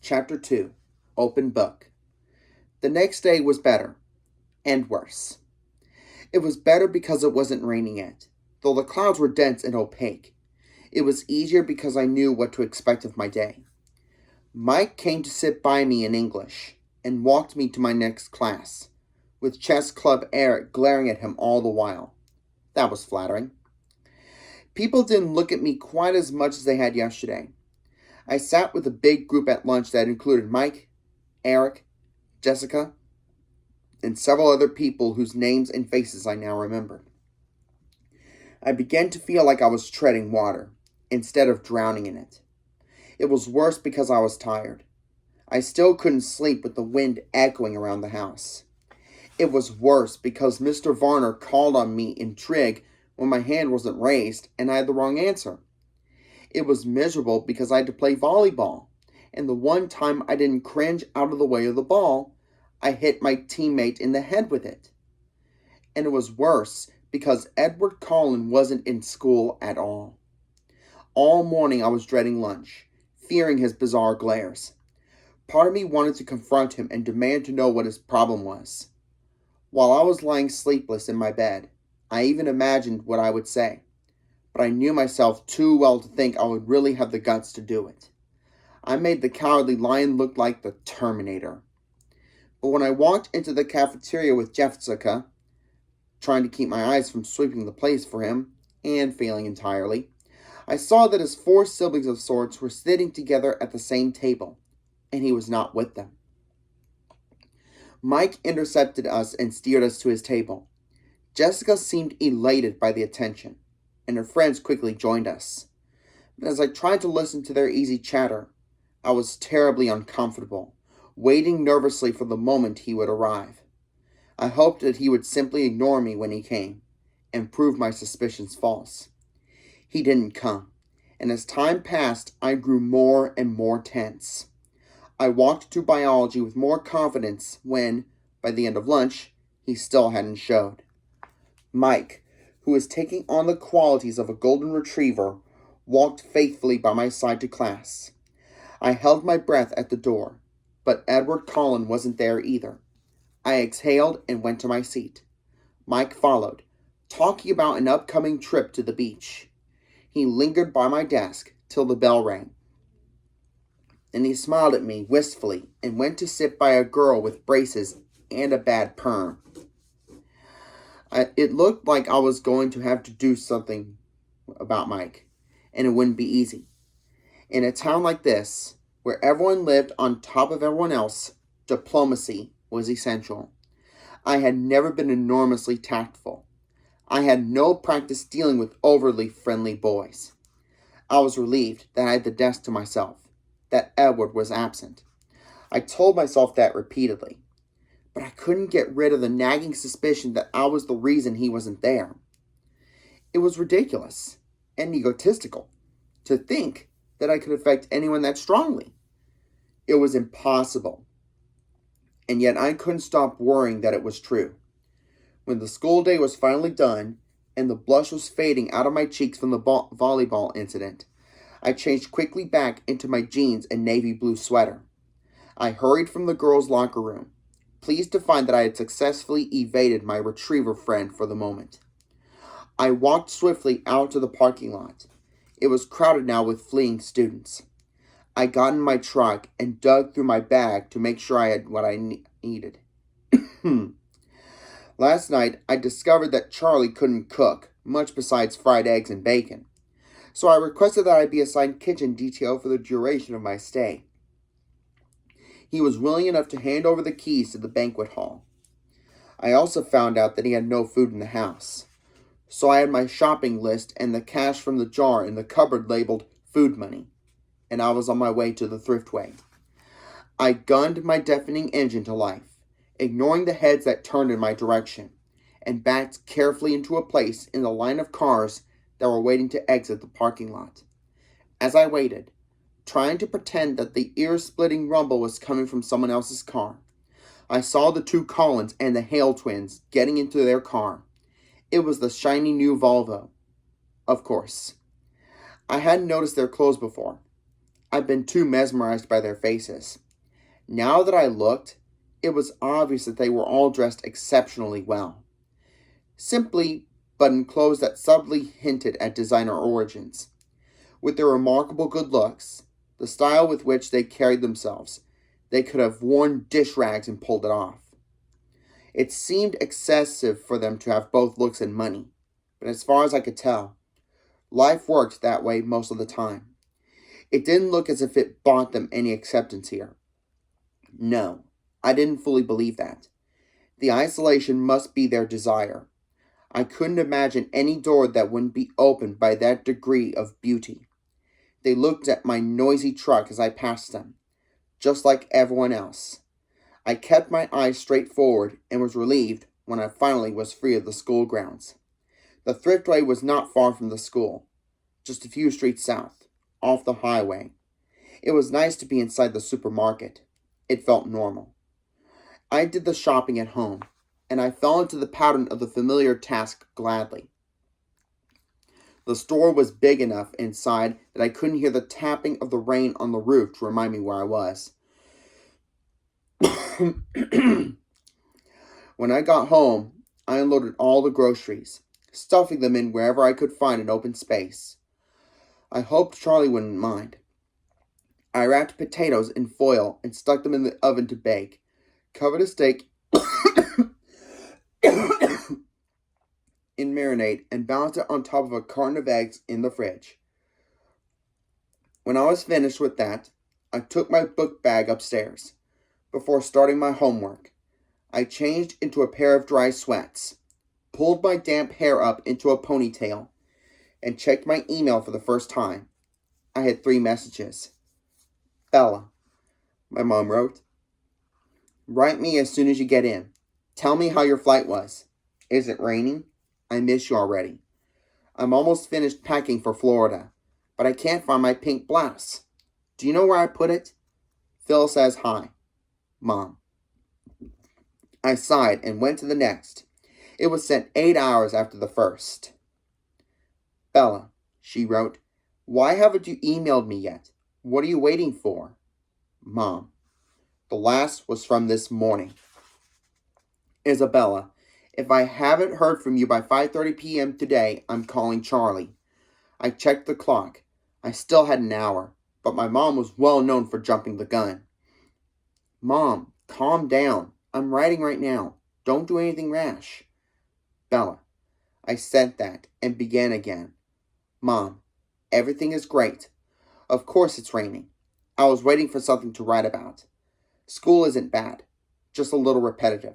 Chapter 2, Open Book. The next day was better, and worse. It was better because it wasn't raining yet, though the clouds were dense and opaque. It was easier because I knew what to expect of my day. Mike came to sit by me in English, and walked me to my next class, with chess club Eric glaring at him all the while. That was flattering. People didn't look at me quite as much as they had yesterday. I sat with a big group at lunch that included Mike, Eric, Jessica, and several other people whose names and faces I now remembered. I began to feel like I was treading water, instead of drowning in it. It was worse because I was tired. I still couldn't sleep with the wind echoing around the house. It was worse because Mr. Varner called on me in trig when my hand wasn't raised and I had the wrong answer. It was miserable because I had to play volleyball, and the one time I didn't cringe out of the way of the ball, I hit my teammate in the head with it. And it was worse because Edward Cullen wasn't in school at all. All morning I was dreading lunch, fearing his bizarre glares. Part of me wanted to confront him and demand to know what his problem was. While I was lying sleepless in my bed, I even imagined what I would say, but I knew myself too well to think I would really have the guts to do it. I made the cowardly lion look like the Terminator. But when I walked into the cafeteria with Jessica, trying to keep my eyes from sweeping the place for him, and failing entirely, I saw that his 4 siblings of sorts were sitting together at the same table, and he was not with them. Mike intercepted us and steered us to his table. Jessica seemed elated by the attention, and her friends quickly joined us. But as I tried to listen to their easy chatter, I was terribly uncomfortable, waiting nervously for the moment he would arrive. I hoped that he would simply ignore me when he came, and prove my suspicions false. He didn't come, and as time passed, I grew more and more tense. I walked to biology with more confidence when, by the end of lunch, he still hadn't showed. Mike, who was taking on the qualities of a golden retriever, walked faithfully by my side to class. I held my breath at the door, but Edward Cullen wasn't there either. I exhaled and went to my seat. Mike followed, talking about an upcoming trip to the beach. He lingered by my desk till the bell rang. Then he smiled at me wistfully and went to sit by a girl with braces and a bad perm. It looked like I was going to have to do something about Mike, and it wouldn't be easy. In a town like this, where everyone lived on top of everyone else, diplomacy was essential. I had never been enormously tactful. I had no practice dealing with overly friendly boys. I was relieved that I had the desk to myself, that Edward was absent. I told myself that repeatedly, but I couldn't get rid of the nagging suspicion that I was the reason he wasn't there. It was ridiculous and egotistical to think that I could affect anyone that strongly. It was impossible, and yet I couldn't stop worrying that it was true. When the school day was finally done, and the blush was fading out of my cheeks from the volleyball incident, I changed quickly back into my jeans and navy blue sweater. I hurried from the girls' locker room, pleased to find that I had successfully evaded my retriever friend for the moment. I walked swiftly out to the parking lot. It was crowded now with fleeing students. I got in my truck and dug through my bag to make sure I had what I needed. Last night, I discovered that Charlie couldn't cook, much besides fried eggs and bacon, so I requested that I be assigned kitchen detail for the duration of my stay. He was willing enough to hand over the keys to the banquet hall. I also found out that he had no food in the house, so I had my shopping list and the cash from the jar in the cupboard labeled food money, and I was on my way to the thriftway. I gunned my deafening engine to life, ignoring the heads that turned in my direction, and backed carefully into a place in the line of cars that were waiting to exit the parking lot. As I waited, trying to pretend that the ear-splitting rumble was coming from someone else's car, I saw the 2 Collins and the Hale twins getting into their car. It was the shiny new Volvo. Of course. I hadn't noticed their clothes before. I'd been too mesmerized by their faces. Now that I looked, it was obvious that they were all dressed exceptionally well. Simply, but in clothes that subtly hinted at designer origins. With their remarkable good looks, the style with which they carried themselves, they could have worn dish rags and pulled it off. It seemed excessive for them to have both looks and money, but as far as I could tell, life worked that way most of the time. It didn't look as if it bought them any acceptance here. No, I didn't fully believe that. The isolation must be their desire. I couldn't imagine any door that wouldn't be opened by that degree of beauty. They looked at my noisy truck as I passed them, just like everyone else. I kept my eyes straight forward and was relieved when I finally was free of the school grounds. The thriftway was not far from the school, just a few streets south, off the highway. It was nice to be inside the supermarket. It felt normal. I did the shopping at home, and I fell into the pattern of the familiar task gladly. The store was big enough inside that I couldn't hear the tapping of the rain on the roof to remind me where I was. When I got home, I unloaded all the groceries, stuffing them in wherever I could find an open space. I hoped Charlie wouldn't mind. I wrapped potatoes in foil and stuck them in the oven to bake, covered a steak in marinade, and balanced it on top of a carton of eggs in the fridge. When I was finished with that, I took my book bag upstairs. Before starting my homework, I changed into a pair of dry sweats, pulled my damp hair up into a ponytail, and checked my email for the first time. I had 3 messages. Bella, my mom wrote. Write me as soon as you get in. Tell me how your flight was. Is it raining? I miss you already. I'm almost finished packing for Florida, but I can't find my pink blouse. Do you know where I put it? Phil says hi. Mom. I sighed and went to the next. It was sent 8 hours after the first. Bella, she wrote, why haven't you emailed me yet? What are you waiting for? Mom. The last was from this morning. Isabella, if I haven't heard from you by 5:30 p.m. today, I'm calling Charlie. I checked the clock. I still had an hour, but my mom was well known for jumping the gun. Mom, calm down. I'm writing right now. Don't do anything rash. Bella, I sent that and began again. Mom, everything is great. Of course it's raining. I was waiting for something to write about. School isn't bad, just a little repetitive.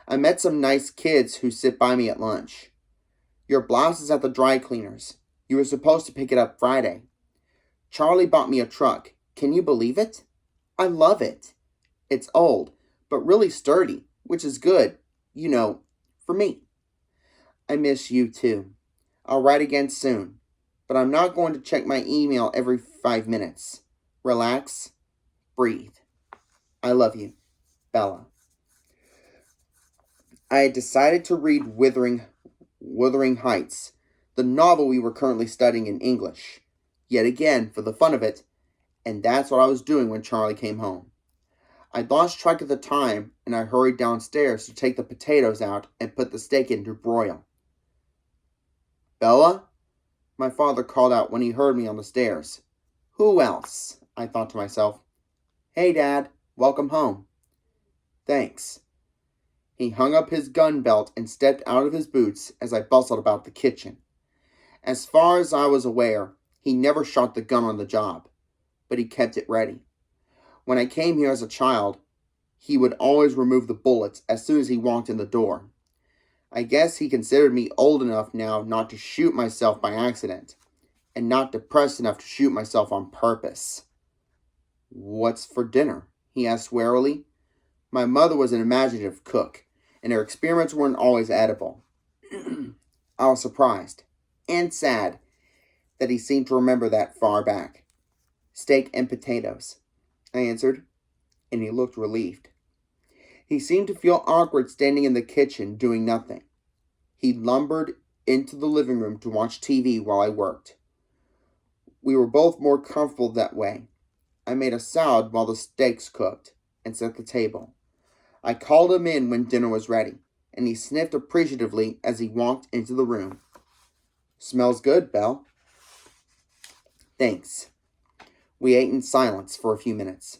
I met some nice kids who sit by me at lunch. Your blouse is at the dry cleaners. You were supposed to pick it up Friday. Charlie bought me a truck. Can you believe it? I love it. It's old, but really sturdy, which is good, for me. I miss you too. I'll write again soon, but I'm not going to check my email every 5 minutes. Relax. Breathe. I love you. Bella. I had decided to read Wuthering Heights, the novel we were currently studying in English, yet again for the fun of it, and that's what I was doing when Charlie came home. I lost track of the time, and I hurried downstairs to take the potatoes out and put the steak in to broil. Bella? My father called out when he heard me on the stairs. Who else? I thought to myself. Hey, Dad. Welcome home. Thanks. He hung up his gun belt and stepped out of his boots as I bustled about the kitchen. As far as I was aware, he never shot the gun on the job, but he kept it ready. When I came here as a child, he would always remove the bullets as soon as he walked in the door. I guess he considered me old enough now not to shoot myself by accident, and not depressed enough to shoot myself on purpose. What's for dinner? He asked warily. My mother was an imaginative cook, and her experiments weren't always edible. I was surprised, and sad, that he seemed to remember that far back. Steak and potatoes, I answered, and he looked relieved. He seemed to feel awkward standing in the kitchen doing nothing. He lumbered into the living room to watch TV while I worked. We were both more comfortable that way, I made a salad while the steaks cooked and set the table. I called him in when dinner was ready, and he sniffed appreciatively as he walked into the room. "Smells good, Belle." "Thanks." We ate in silence for a few minutes.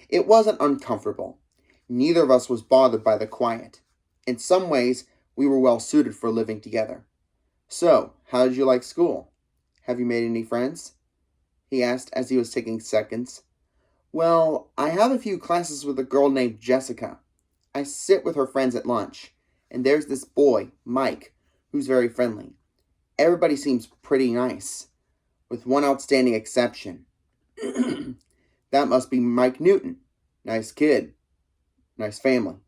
It wasn't uncomfortable. Neither of us was bothered by the quiet. In some ways, we were well suited for living together. "So, how did you like school? Have you made any friends?" he asked as he was taking seconds. "Well, I have a few classes with a girl named Jessica. I sit with her friends at lunch. And there's this boy, Mike, who's very friendly. Everybody seems pretty nice, with one outstanding exception." "That must be Mike Newton. Nice kid. Nice family.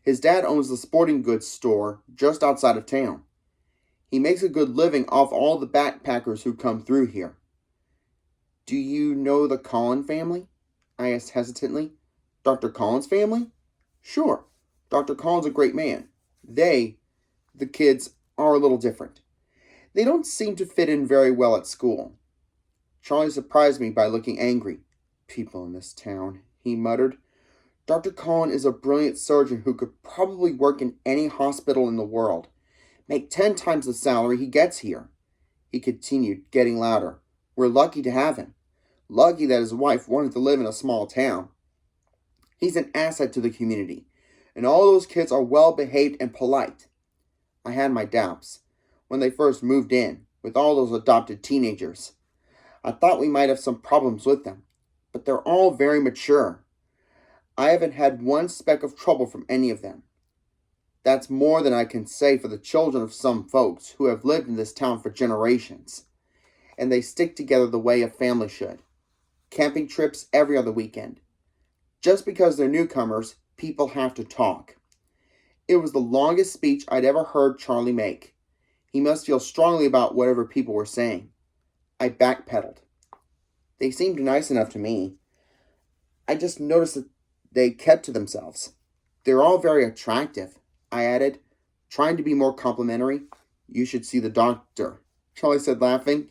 His dad owns the sporting goods store just outside of town. He makes a good living off all the backpackers who come through here." "Do you know the Collin family?" I asked hesitantly. "Dr. Collin's family?" "Sure. Dr. Collin's a great man. The kids, are a little different. They don't seem to fit in very well at school." Charlie surprised me by looking angry. "People in this town," he muttered. "Dr. Collin is a brilliant surgeon who could probably work in any hospital in the world. Make 10 times the salary he gets here." He continued, getting louder. "We're lucky to have him. Lucky that his wife wanted to live in a small town. He's an asset to the community, and all those kids are well behaved and polite." I had my doubts when they first moved in, with all those adopted teenagers. I thought we might have some problems with them, but they're all very mature. I haven't had one speck of trouble from any of them. That's more than I can say for the children of some folks who have lived in this town for generations. And they stick together the way a family should. Camping trips every other weekend. Just because they're newcomers, people have to talk. It was the longest speech I'd ever heard Charlie make. He must feel strongly about whatever people were saying. I backpedaled. "They seemed nice enough to me. I just noticed that they kept to themselves. They're all very attractive," I added, trying to be more complimentary. "You should see the doctor," Charlie said, laughing.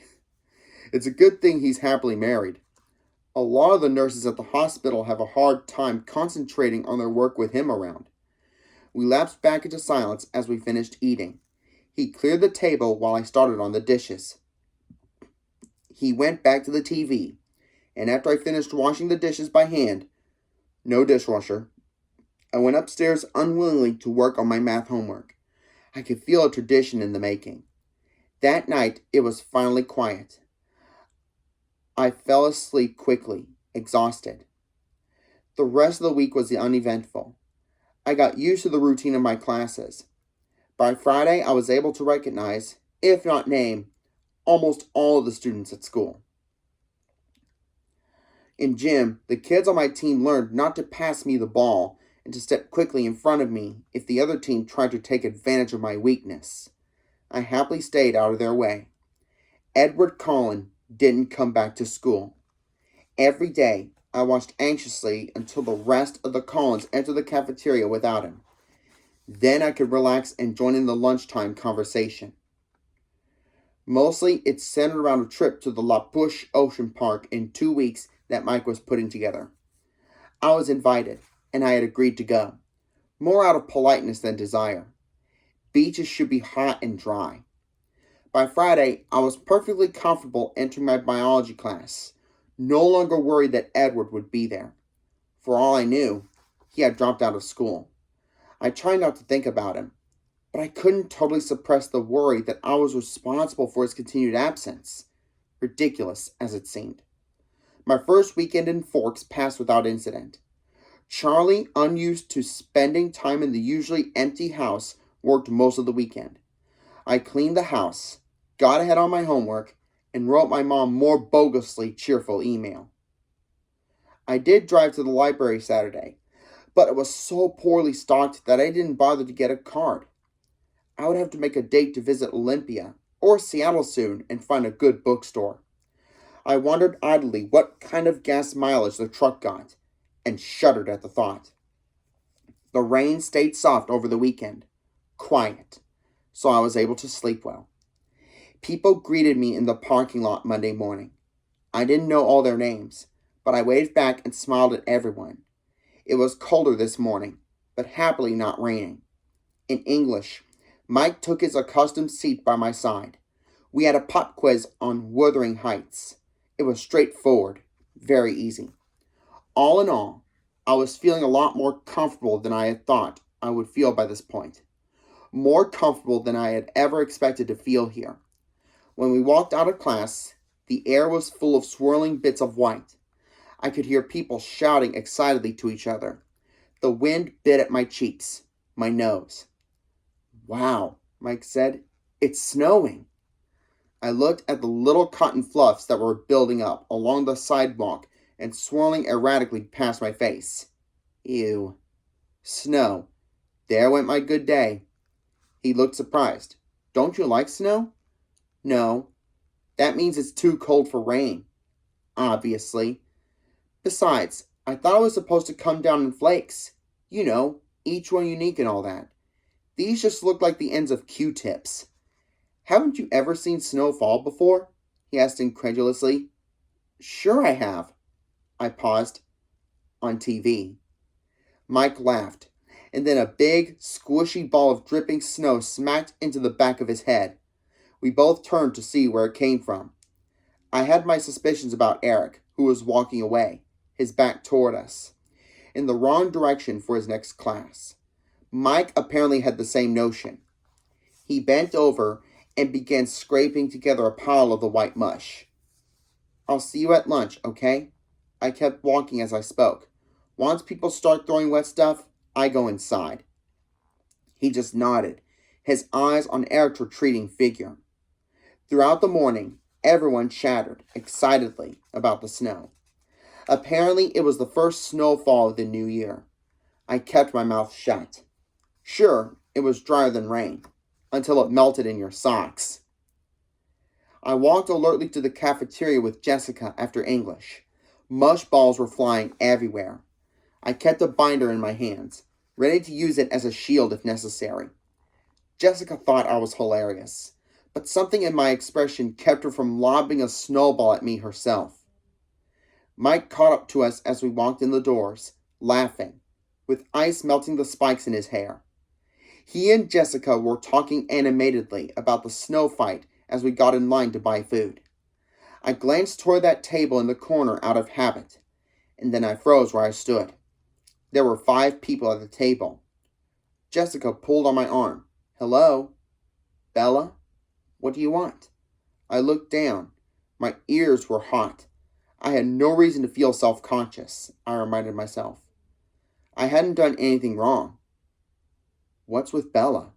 "It's a good thing he's happily married. A lot of the nurses at the hospital have a hard time concentrating on their work with him around." We lapsed back into silence as we finished eating. He cleared the table while I started on the dishes. He went back to the TV, and after I finished washing the dishes by hand, no dishwasher, I went upstairs unwillingly to work on my math homework. I could feel a tradition in the making. That night, it was finally quiet. I fell asleep quickly, exhausted. The rest of the week was uneventful. I got used to the routine of my classes. By Friday, I was able to recognize, if not name, almost all of the students at school. In gym, the kids on my team learned not to pass me the ball and to step quickly in front of me if the other team tried to take advantage of my weakness. I happily stayed out of their way. Edward Collin didn't come back to school. Every day, I watched anxiously until the rest of the Collins entered the cafeteria without him. Then I could relax and join in the lunchtime conversation. Mostly, it centered around a trip to the La Push Ocean Park in 2 weeks that Mike was putting together. I was invited, and I had agreed to go, more out of politeness than desire. Beaches should be hot and dry. By Friday, I was perfectly comfortable entering my biology class, no longer worried that Edward would be there. For all I knew, he had dropped out of school. I tried not to think about him, but I couldn't totally suppress the worry that I was responsible for his continued absence, ridiculous as it seemed. My first weekend in Forks passed without incident. Charlie, unused to spending time in the usually empty house, worked most of the weekend. I cleaned the house, got ahead on my homework, and wrote my mom more bogusly cheerful email. I did drive to the library Saturday, but it was so poorly stocked that I didn't bother to get a card. I would have to make a date to visit Olympia or Seattle soon and find a good bookstore. I wondered idly what kind of gas mileage the truck got, and shuddered at the thought. The rain stayed soft over the weekend, quiet, so I was able to sleep well. People greeted me in the parking lot Monday morning. I didn't know all their names, but I waved back and smiled at everyone. It was colder this morning, but happily not raining. In English, Mike took his accustomed seat by my side. We had a pop quiz on Wuthering Heights. It was straightforward, very easy. All in all, I was feeling a lot more comfortable than I had thought I would feel by this point. More comfortable than I had ever expected to feel here. When we walked out of class, the air was full of swirling bits of white. I could hear people shouting excitedly to each other. The wind bit at my cheeks, my nose. "Wow," Mike said. "It's snowing." I looked at the little cotton fluffs that were building up along the sidewalk and swirling erratically past my face. Ew. Snow. There went my good day. He looked surprised. "Don't you like snow?" "No. That means it's too cold for rain." "Obviously. Besides, I thought it was supposed to come down in flakes. You know, each one unique and all that. These just look like the ends of Q-tips." "Haven't you ever seen snow fall before?" he asked incredulously. "Sure I have." I paused. "On TV." Mike laughed, and then a big, squishy ball of dripping snow smacked into the back of his head. We both turned to see where it came from. I had my suspicions about Eric, who was walking away, his back toward us, in the wrong direction for his next class. Mike apparently had the same notion. He bent over and began scraping together a pile of the white mush. "I'll see you at lunch, okay?" I kept walking as I spoke. "Once people start throwing wet stuff, I go inside." He just nodded, his eyes on Eric's retreating figure. Throughout the morning, everyone chattered excitedly about the snow. Apparently, it was the first snowfall of the new year. I kept my mouth shut. Sure, it was drier than rain, until it melted in your socks. I walked alertly to the cafeteria with Jessica after English. Mush balls were flying everywhere. I kept a binder in my hands, ready to use it as a shield if necessary. Jessica thought I was hilarious, but something in my expression kept her from lobbing a snowball at me herself. Mike caught up to us as we walked in the doors, laughing, with ice melting the spikes in his hair. He and Jessica were talking animatedly about the snow fight as we got in line to buy food. I glanced toward that table in the corner out of habit, and then I froze where I stood. There were 5 people at the table. Jessica pulled on my arm. "Hello?" "Bella? What do you want?" I looked down. My ears were hot. I had no reason to feel self-conscious, I reminded myself. I hadn't done anything wrong. "What's with Bella?"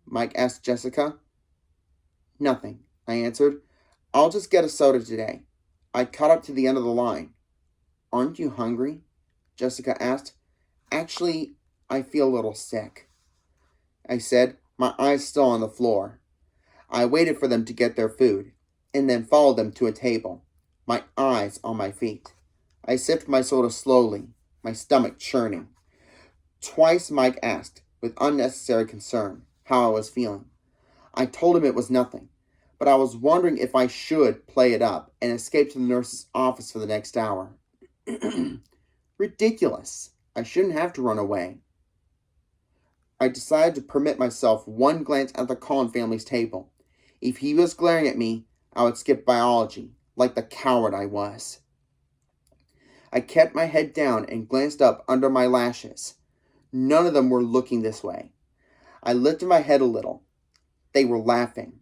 Mike asked Jessica. "Nothing," I answered. "I'll just get a soda today." I caught up to the end of the line. "Aren't you hungry?" Jessica asked. "Actually, I feel a little sick," I said, my eyes still on the floor. I waited for them to get their food, and then followed them to a table, my eyes on my feet. I sipped my soda slowly, my stomach churning. Twice Mike asked, with unnecessary concern, how I was feeling. I told him it was nothing, but I was wondering if I should play it up and escape to the nurse's office for the next hour. Ridiculous. I shouldn't have to run away. I decided to permit myself one glance at the Collin family's table. If he was glaring at me, I would skip biology, like the coward I was. I kept my head down and glanced up under my lashes. None of them were looking this way. I lifted my head a little. They were laughing.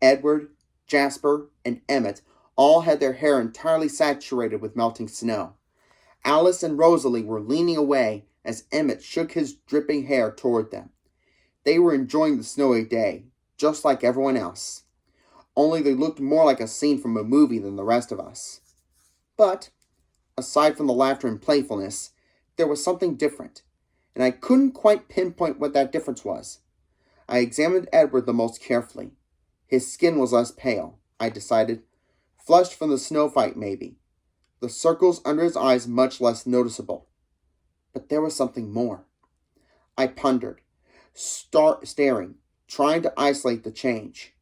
Edward, Jasper, and Emmett all had their hair entirely saturated with melting snow. Alice and Rosalie were leaning away as Emmett shook his dripping hair toward them. They were enjoying the snowy day, just like everyone else. Only they looked more like a scene from a movie than the rest of us. But, aside from the laughter and playfulness, there was something different, and I couldn't quite pinpoint what that difference was. I examined Edward the most carefully. His skin was less pale, I decided. Flushed from the snow fight, maybe. The circles under his eyes much less noticeable. But there was something more. I pondered, staring, trying to isolate the change.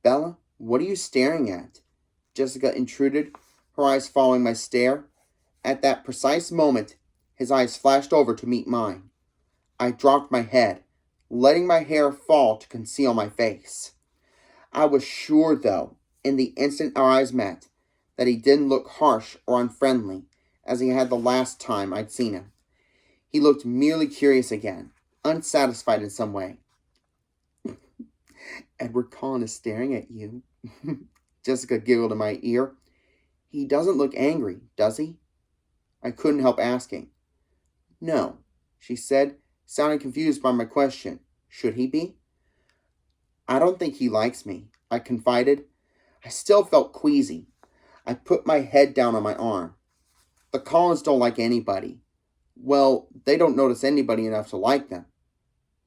"Bella, what are you staring at?" Jessica intruded, her eyes following my stare. At that precise moment, his eyes flashed over to meet mine. I dropped my head, letting my hair fall to conceal my face. I was sure, though, in the instant our eyes met, that he didn't look harsh or unfriendly as he had the last time I'd seen him. He looked merely curious again, unsatisfied in some way. Edward Cullen is staring at you. Jessica giggled in my ear. He doesn't look angry, does he? I couldn't help asking. No, she said, sounding confused by my question. Should he be? I don't think he likes me, I confided. I still felt queasy. I put my head down on my arm. The Collins don't like anybody. Well, they don't notice anybody enough to like them.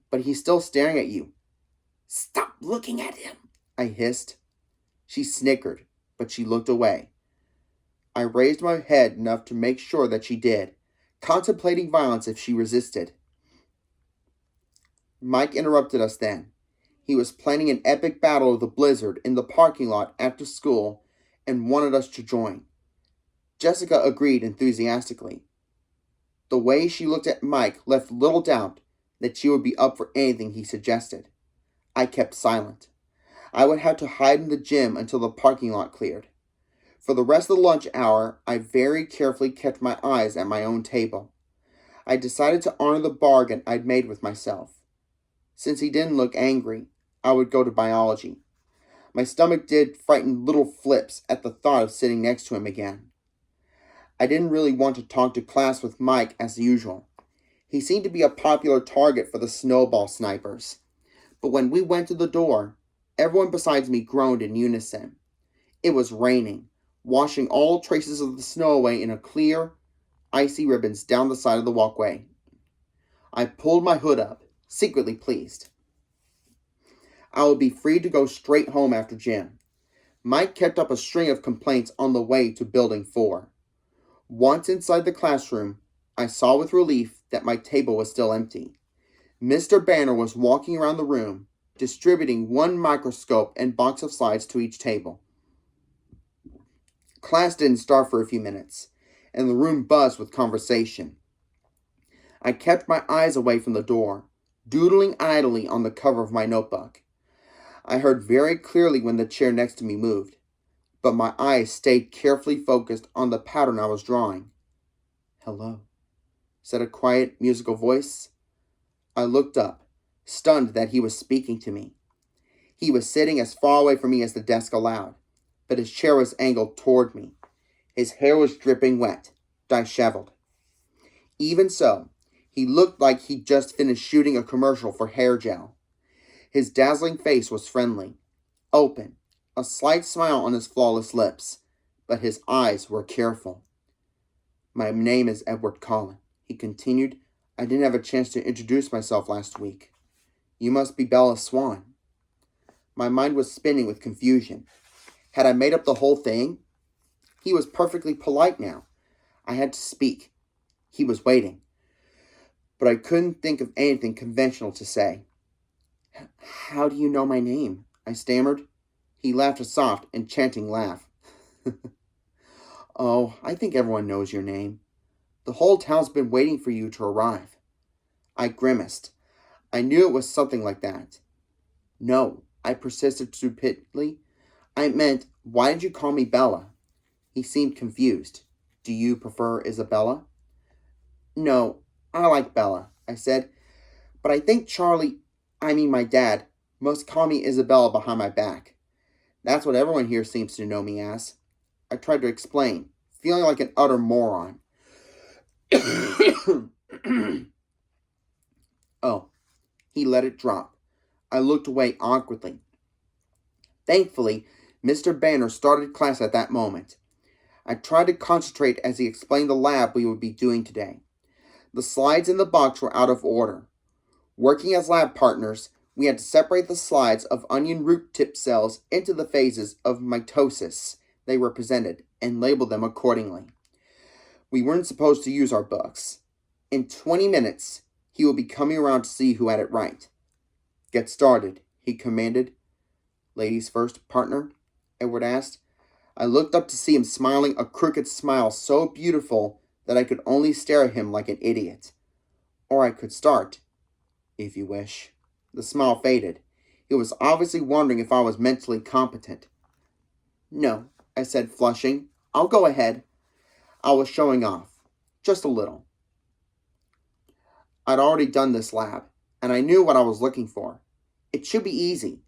But he's still staring at you. Stop looking at him, I hissed. She snickered, but she looked away. I raised my head enough to make sure that she did, contemplating violence if she resisted. Mike interrupted us then. He was planning an epic battle of the blizzard in the parking lot after school and wanted us to join. Jessica agreed enthusiastically. The way she looked at Mike left little doubt that she would be up for anything he suggested. I kept silent. I would have to hide in the gym until the parking lot cleared. For the rest of the lunch hour, I very carefully kept my eyes at my own table. I decided to honor the bargain I'd made with myself. Since he didn't look angry, I would go to biology. My stomach did frighten little flips at the thought of sitting next to him again. I didn't really want to talk to class with Mike as usual. He seemed to be a popular target for the snowball snipers. But when we went to the door, everyone besides me groaned in unison. It was raining, washing all traces of the snow away in a clear, icy ribbons down the side of the walkway. I pulled my hood up, secretly pleased. I would be free to go straight home after gym. Mike kept up a string of complaints on the way to Building 4. Once inside the classroom, I saw with relief that my table was still empty. Mr. Banner was walking around the room, distributing one microscope and box of slides to each table. Class didn't start for a few minutes, and the room buzzed with conversation. I kept my eyes away from the door, doodling idly on the cover of my notebook. I heard very clearly when the chair next to me moved, but my eyes stayed carefully focused on the pattern I was drawing. Hello, said a quiet, musical voice. I looked up, stunned that he was speaking to me. He was sitting as far away from me as the desk allowed, but his chair was angled toward me. His hair was dripping wet, disheveled. Even so, he looked like he'd just finished shooting a commercial for hair gel. His dazzling face was friendly, open, a slight smile on his flawless lips, but his eyes were careful. My name is Edward Cullen, he continued. I didn't have a chance to introduce myself last week. You must be Bella Swan. My mind was spinning with confusion. Had I made up the whole thing? He was perfectly polite now. I had to speak. He was waiting. But I couldn't think of anything conventional to say. How do you know my name? I stammered. He laughed a soft, enchanting laugh. Oh, I think everyone knows your name. The whole town's been waiting for you to arrive. I grimaced. I knew it was something like that. No, I persisted stupidly. I meant, why did you call me Bella? He seemed confused. Do you prefer Isabella? No, I like Bella, I said. But I think my dad, must call me Isabella behind my back. That's what everyone here seems to know me as. I tried to explain, feeling like an utter moron. Oh, he let it drop. I looked away awkwardly. Thankfully, Mr. Banner started class at that moment. I tried to concentrate as he explained the lab we would be doing today. The slides in the box were out of order. Working as lab partners, we had to separate the slides of onion root tip cells into the phases of mitosis they represented and label them accordingly. We weren't supposed to use our books. In 20 minutes, he will be coming around to see who had it right. Get started, he commanded. Ladies first, partner? Edward asked. I looked up to see him smiling a crooked smile so beautiful that I could only stare at him like an idiot. Or I could start, if you wish. The smile faded. He was obviously wondering if I was mentally competent. No, I said, flushing. I'll go ahead. I was showing off. Just a little. I'd already done this lab, and I knew what I was looking for. It should be easy.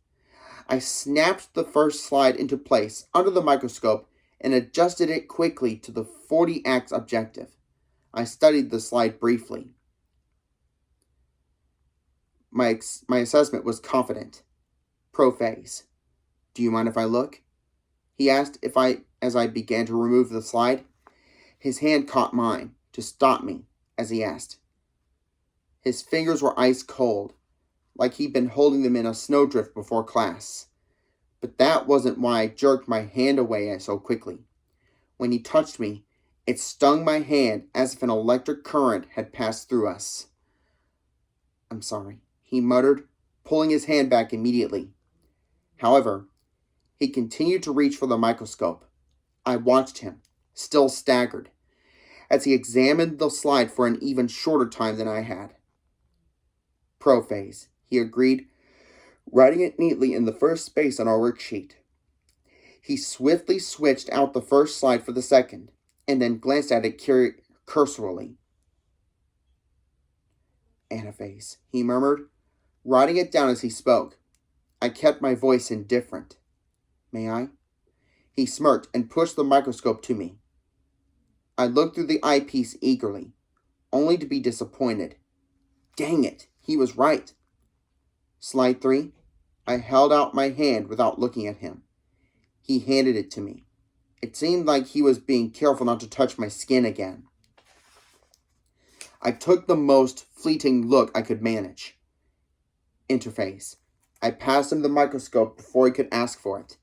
I snapped the first slide into place under the microscope and adjusted it quickly to the 40x objective. I studied the slide briefly. My assessment was confident. Prophase. Do you mind if I look? He asked as I began to remove the slide. His hand caught mine to stop me as he asked. His fingers were ice cold, like he'd been holding them in a snowdrift before class. But that wasn't why I jerked my hand away so quickly. When he touched me, it stung my hand as if an electric current had passed through us. I'm sorry, he muttered, pulling his hand back immediately. However, he continued to reach for the microscope. I watched him, still staggered, as he examined the slide for an even shorter time than I had. Prophase, he agreed, writing it neatly in the first space on our worksheet. He swiftly switched out the first slide for the second, and then glanced at it cursorily. Anaphase, he murmured, writing it down as he spoke. I kept my voice indifferent. May I? He smirked and pushed the microscope to me. I looked through the eyepiece eagerly, only to be disappointed. Dang it, he was right. Slide 3. I held out my hand without looking at him. He handed it to me. It seemed like he was being careful not to touch my skin again. I took the most fleeting look I could manage. Interface. I passed him the microscope before he could ask for it.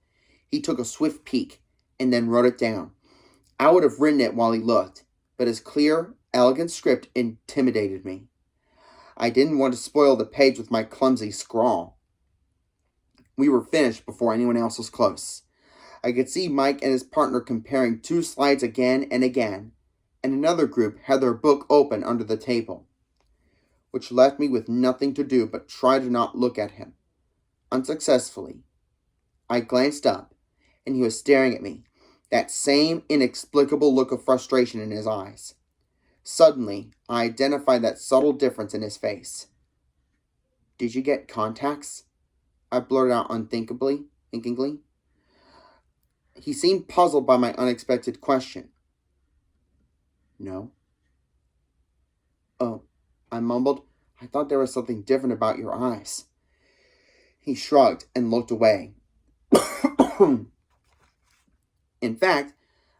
He took a swift peek and then wrote it down. I would have written it while he looked, but his clear, elegant script intimidated me. I didn't want to spoil the page with my clumsy scrawl. We were finished before anyone else was close. I could see Mike and his partner comparing 2 slides again and again, and another group had their book open under the table, which left me with nothing to do but try to not look at him. Unsuccessfully. I glanced up, and he was staring at me, that same inexplicable look of frustration in his eyes. Suddenly, I identified that subtle difference in his face. Did you get contacts? I blurted out unthinkingly. He seemed puzzled by my unexpected question. No. Oh, I mumbled. I thought there was something different about your eyes. He shrugged and looked away. In fact,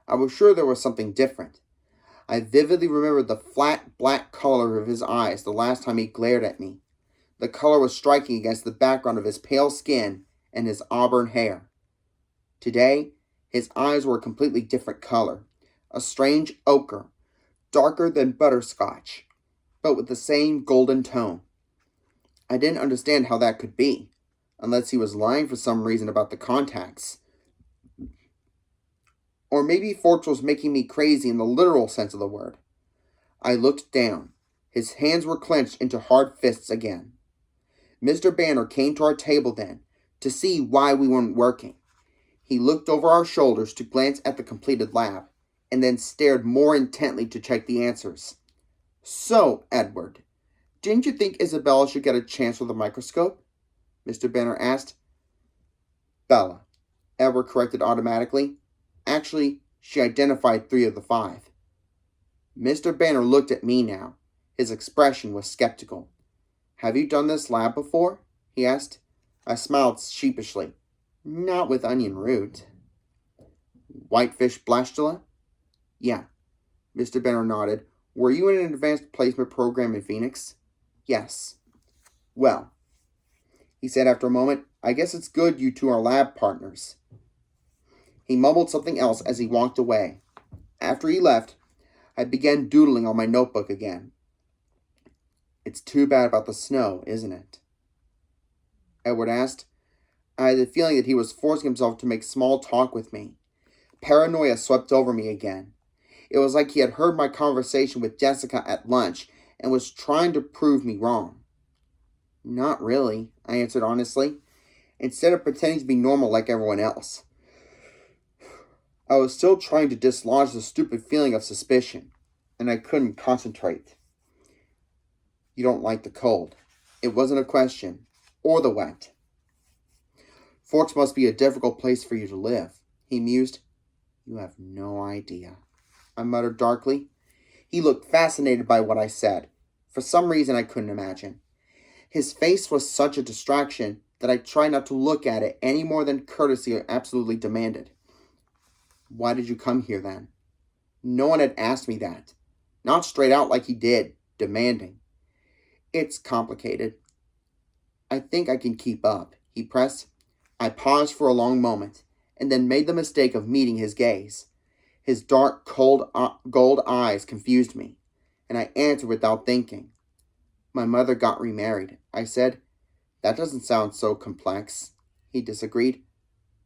I was sure there was something different. I vividly remembered the flat, black color of his eyes the last time he glared at me. The color was striking against the background of his pale skin and his auburn hair. Today, his eyes were a completely different color, a strange ochre, darker than butterscotch, but with the same golden tone. I didn't understand how that could be, unless he was lying for some reason about the contacts. Or maybe Forge was making me crazy in the literal sense of the word. I looked down. His hands were clenched into hard fists again. Mr. Banner came to our table then, to see why we weren't working. He looked over our shoulders to glance at the completed lab, and then stared more intently to check the answers. So, Edward, didn't you think Isabella should get a chance with a microscope? Mr. Banner asked. Bella, Edward corrected automatically. Actually, she identified 3 of the 5. Mr. Banner looked at me now. His expression was skeptical. Have you done this lab before? He asked. I smiled sheepishly. Not with onion root. Whitefish blastula? Yeah. Mr. Banner nodded. Were you in an advanced placement program in Phoenix? Yes. Well, he said after a moment, I guess it's good you 2 are lab partners. He mumbled something else as he walked away. After he left, I began doodling on my notebook again. It's too bad about the snow, isn't it? Edward asked. I had the feeling that he was forcing himself to make small talk with me, Paranoia swept over me again. It was like he had heard my conversation with Jessica at lunch and was trying to prove me wrong. Not really, I answered honestly, instead of pretending to be normal like everyone else. I was still trying to dislodge the stupid feeling of suspicion, and I couldn't concentrate. You don't like the cold. It wasn't a question, or the wet. Forks must be a difficult place for you to live, he mused. You have no idea, I muttered darkly. He looked fascinated by what I said. For some reason I couldn't imagine. His face was such a distraction that I tried not to look at it any more than courtesy absolutely demanded. Why did you come here then? No one had asked me that. Not straight out like he did, demanding. It's complicated. I think I can keep up, he pressed. I paused for a long moment, and then made the mistake of meeting his gaze. His dark, cold, gold eyes confused me, and I answered without thinking. My mother got remarried, I said. That doesn't sound so complex. He disagreed,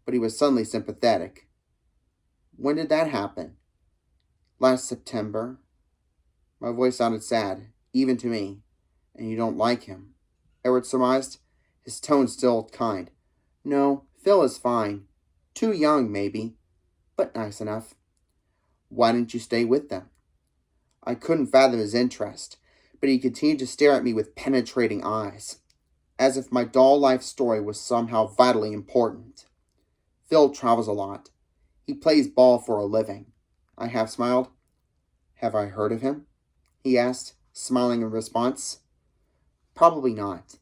but he was suddenly sympathetic. When did that happen? Last September. My voice sounded sad, even to me. And you don't like him, Edward surmised, his tone still kind. No, Phil is fine. Too young, maybe, but nice enough. Why didn't you stay with them? I couldn't fathom his interest, but he continued to stare at me with penetrating eyes, as if my dull life story was somehow vitally important. Phil travels a lot. He plays ball for a living. I half smiled. Have I heard of him? He asked, smiling in response. Probably not.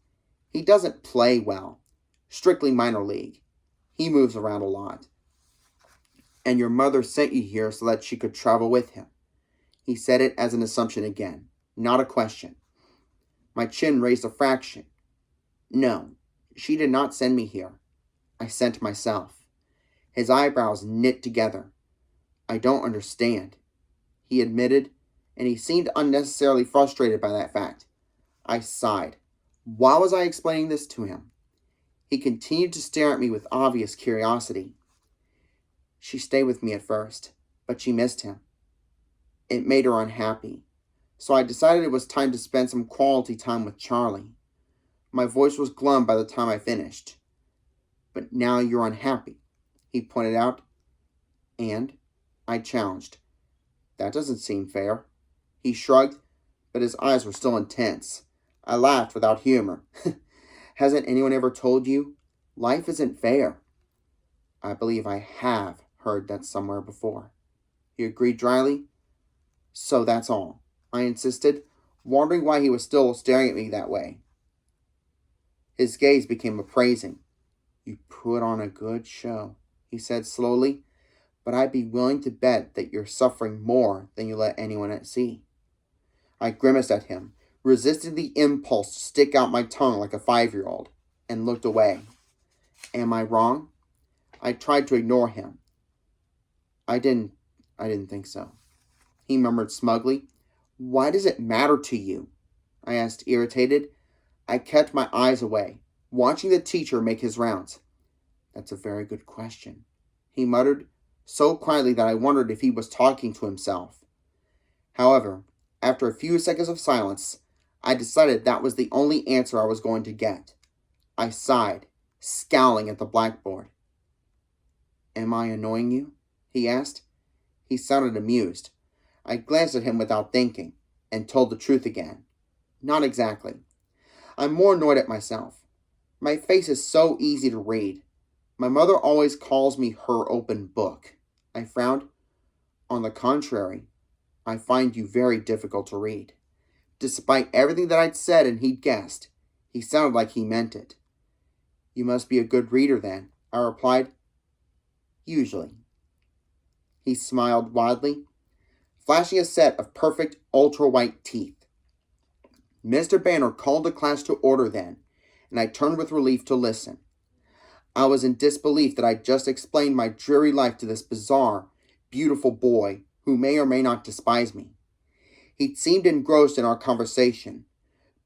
He doesn't play well. Strictly minor league. He moves around a lot. And your mother sent you here so that she could travel with him. He said it as an assumption again, not a question. My chin raised a fraction. No, she did not send me here. I sent myself. His eyebrows knit together. I don't understand, he admitted, and he seemed unnecessarily frustrated by that fact. I sighed. Why was I explaining this to him? He continued to stare at me with obvious curiosity. She stayed with me at first, but she missed him. It made her unhappy, so I decided it was time to spend some quality time with Charlie. My voice was glum by the time I finished. But now you're unhappy, he pointed out. And? I challenged. That doesn't seem fair. He shrugged, but his eyes were still intense. I laughed without humor. Hasn't anyone ever told you? Life isn't fair. I believe I have heard that somewhere before. He agreed dryly. So that's all, I insisted, wondering why he was still staring at me that way. His gaze became appraising. You put on a good show, he said slowly, but I'd be willing to bet that you're suffering more than you let anyone see. I grimaced at him, resisting the impulse to stick out my tongue like a 5-year-old, and looked away. Am I wrong? I tried to ignore him. I didn't think so. He murmured smugly. Why does it matter to you? I asked, irritated. I kept my eyes away, watching the teacher make his rounds. That's a very good question, he muttered, so quietly that I wondered if he was talking to himself. However, after a few seconds of silence, I decided that was the only answer I was going to get. I sighed, scowling at the blackboard. Am I annoying you? He asked. He sounded amused. I glanced at him without thinking, and told the truth again. Not exactly. I'm more annoyed at myself. My face is so easy to read. My mother always calls me her open book. I frowned. On the contrary, I find you very difficult to read. Despite everything that I'd said and he'd guessed, he sounded like he meant it. You must be a good reader then, I replied. Usually. He smiled widely, flashing a set of perfect ultra-white teeth. Mr. Banner called the class to order then, and I turned with relief to listen. I was in disbelief that I'd just explained my dreary life to this bizarre, beautiful boy who may or may not despise me. He'd seemed engrossed in our conversation,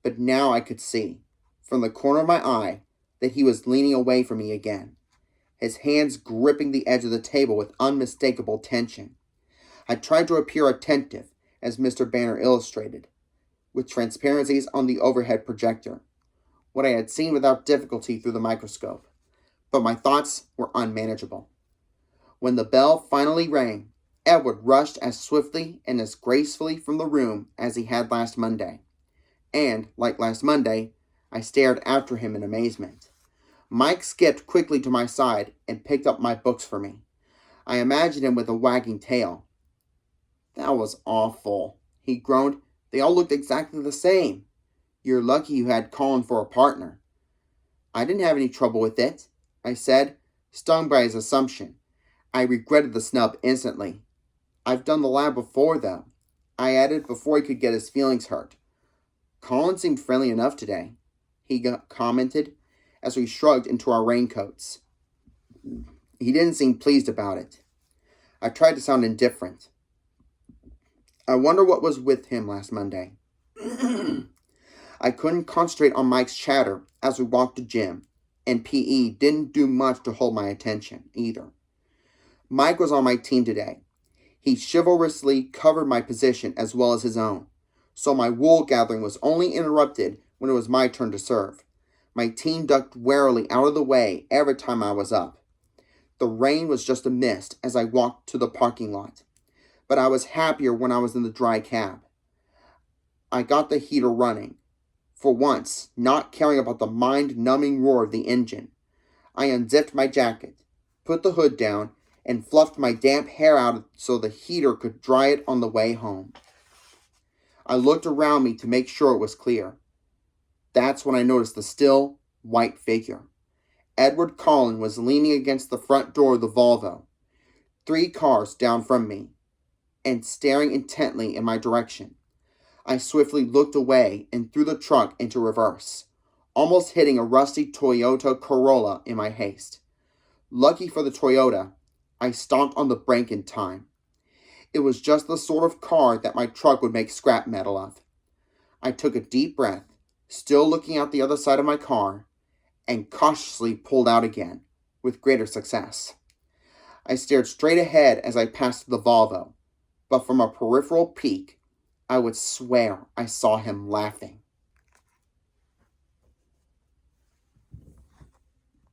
but now I could see, from the corner of my eye, that he was leaning away from me again. his hands gripping the edge of the table with unmistakable tension. I tried to appear attentive, as Mr. Banner illustrated, with transparencies on the overhead projector, what I had seen without difficulty through the microscope, but my thoughts were unmanageable. When the bell finally rang, Edward rushed as swiftly and as gracefully from the room as he had last Monday, and, like last Monday, I stared after him in amazement. Mike skipped quickly to my side and picked up my books for me. I imagined him with a wagging tail. "That was awful," he groaned. "They all looked exactly the same. You're lucky you had Colin for a partner." "I didn't have any trouble with it," I said, stung by his assumption. I regretted the snub instantly. "I've done the lab before, though," I added before he could get his feelings hurt. "Colin seemed friendly enough today," he commented as we shrugged into our raincoats. He didn't seem pleased about it. I tried to sound indifferent. "I wonder what was with him last Monday." I couldn't concentrate on Mike's chatter as we walked to gym, and PE didn't do much to hold my attention either. Mike was on my team today. He chivalrously covered my position as well as his own, so my wool gathering was only interrupted when it was my turn to serve. My team ducked warily out of the way every time I was up. The rain was just a mist as I walked to the parking lot, but I was happier when I was in the dry cab. I got the heater running, for once not caring about the mind-numbing roar of the engine. I unzipped my jacket, put the hood down, and fluffed my damp hair out so the heater could dry it on the way home. I looked around me to make sure it was clear. That's when I noticed the still, white figure. Edward Cullen was leaning against the front door of the Volvo, 3 cars down from me, and staring intently in my direction. I swiftly looked away and threw the truck into reverse, almost hitting a rusty Toyota Corolla in my haste. Lucky for the Toyota, I stomped on the brake in time. It was just the sort of car that my truck would make scrap metal of. I took a deep breath, still looking out the other side of my car, and cautiously pulled out again, with greater success. I stared straight ahead as I passed the Volvo, but from a peripheral peek, I would swear I saw him laughing.